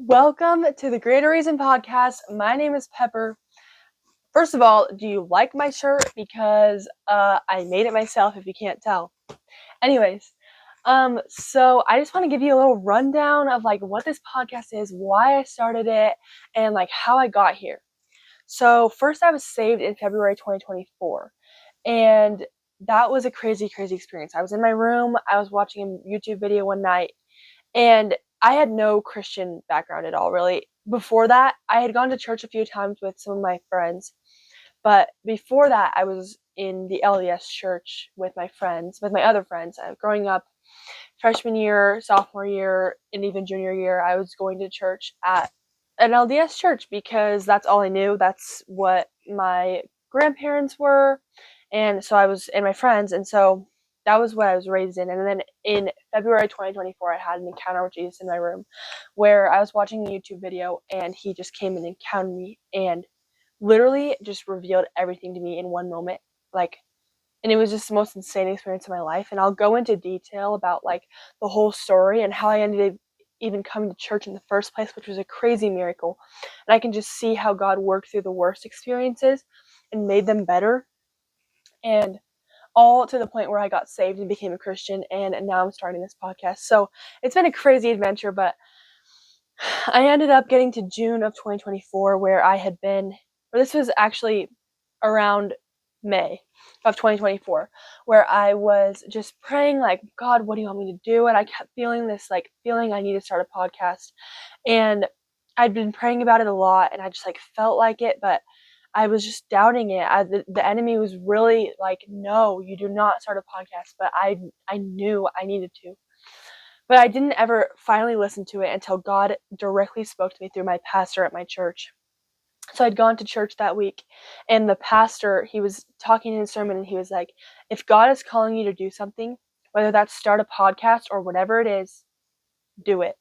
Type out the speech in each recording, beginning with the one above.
Welcome to the Greater Reason podcast. My name is Pepper. First of all, do you like my shirt? Because I made it myself if you can't tell. Anyways, so I just want to give you a little rundown of what this podcast is, why I started it, and how I got here. So first I was saved in February 2024, and that was a crazy experience. I was in my room, I was watching a YouTube video one night, and I had no Christian background at all, really. Before that, I had gone to church a few times with some of my friends. But before that, I was in the LDS church with my other friends. Growing up, freshman year, sophomore year, and even junior year, I was going to church at an LDS church because that's all I knew. That's what my grandparents were. And so I was, and my friends. And so that was what I was raised in. And then in February 2024, I had an encounter with Jesus in my room where I was watching a YouTube video and he just came and encountered me and literally just revealed everything to me in one moment. And it was just the most insane experience of my life. And I'll go into detail about the whole story and how I ended up even coming to church in the first place, which was a crazy miracle. And I can just see how God worked through the worst experiences and made them better. And all to the point where I got saved and became a Christian, and now I'm starting this podcast. So it's been a crazy adventure, but I ended up getting to June of 2024 where I had been, or this was actually around May of 2024, where I was just praying God, what do you want me to do? And I kept feeling this feeling I need to start a podcast. And I'd been praying about it a lot and I just felt like it, but I was just doubting it. The enemy was really no, you do not start a podcast. But I knew I needed to. But I didn't ever finally listen to it until God directly spoke to me through my pastor at my church. So I'd gone to church that week, and the pastor, he was talking in his sermon, and he was like, if God is calling you to do something, whether that's start a podcast or whatever it is, do it.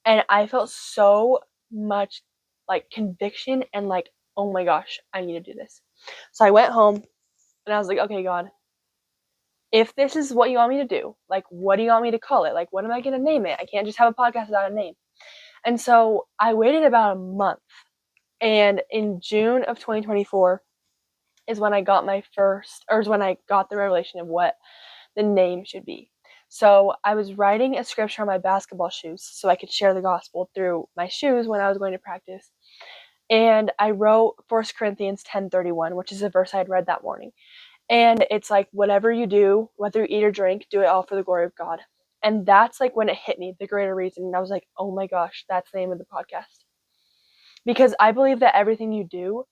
And I felt so much conviction and oh my gosh, I need to do this. So I went home, and I was like, okay, God, if this is what you want me to do, what do you want me to call it? What am I going to name it? I can't just have a podcast without a name. And so I waited about a month. And in June of 2024 is when I got the revelation of what the name should be. So I was writing a scripture on my basketball shoes so I could share the gospel through my shoes when I was going to practice. And I wrote 1 Corinthians 10:31, which is a verse I had read that morning. And it's whatever you do, whether you eat or drink, do it all for the glory of God. And that's when it hit me, the greater reason. And I was like, oh my gosh, that's the name of the podcast. Because I believe that everything you do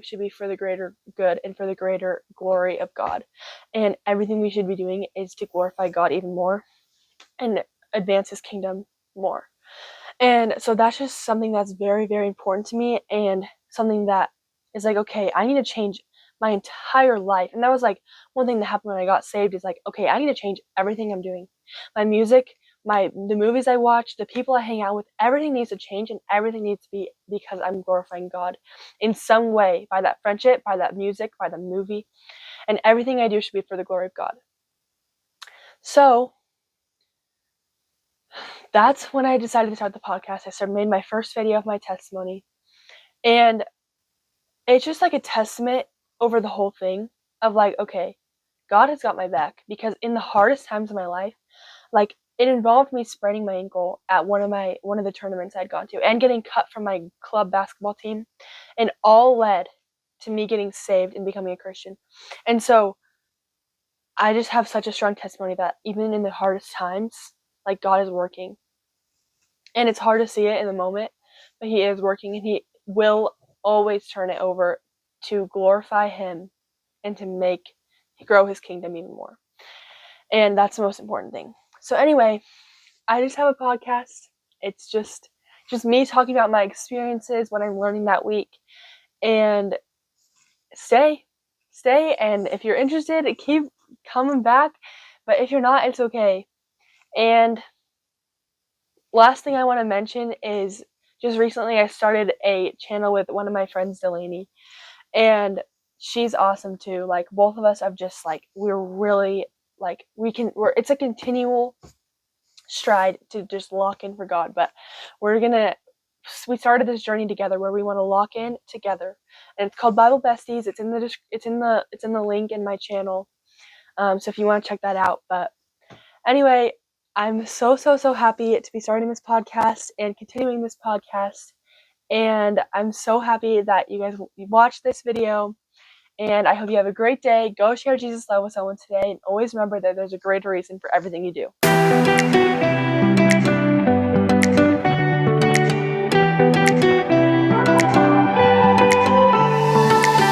should be for the greater good and for the greater glory of God. And everything we should be doing is to glorify God even more and advance his kingdom more. And so that's just something that's very, very important to me, and something that is okay, I need to change my entire life. And that was one thing that happened when I got saved is okay, I need to change everything I'm doing. My music, the movies I watch, the people I hang out with, everything needs to change, and everything needs to be because I'm glorifying God in some way, by that friendship, by that music, by the movie, and everything I do should be for the glory of God. So that's when I decided to start the podcast. I made my first video of my testimony, and it's just a testament over the whole thing of okay, God has got my back, because in the hardest times of my life, it involved me spraining my ankle at one of the tournaments I'd gone to and getting cut from my club basketball team, and all led to me getting saved and becoming a Christian. And so I just have such a strong testimony that even in the hardest times, God is working. And it's hard to see it in the moment, but he is working, and he will always turn it over to glorify him and to grow his kingdom even more. And that's the most important thing. So anyway, I just have a podcast. It's just me talking about my experiences, what I'm learning that week. And stay. And if you're interested, keep coming back. But if you're not, it's okay. And last thing I want to mention is just recently I started a channel with one of my friends, Delaney, and she's awesome too. Both of us have just we're really it's a continual stride to just lock in for God. But we started this journey together where we want to lock in together, and it's called Bible Besties. It's in the link in my channel. So if you want to check that out. But anyway, I'm so happy to be starting this podcast and continuing this podcast. And I'm so happy that you guys watched this video. And I hope you have a great day. Go share Jesus' love with someone today. And always remember that there's a greater reason for everything you do.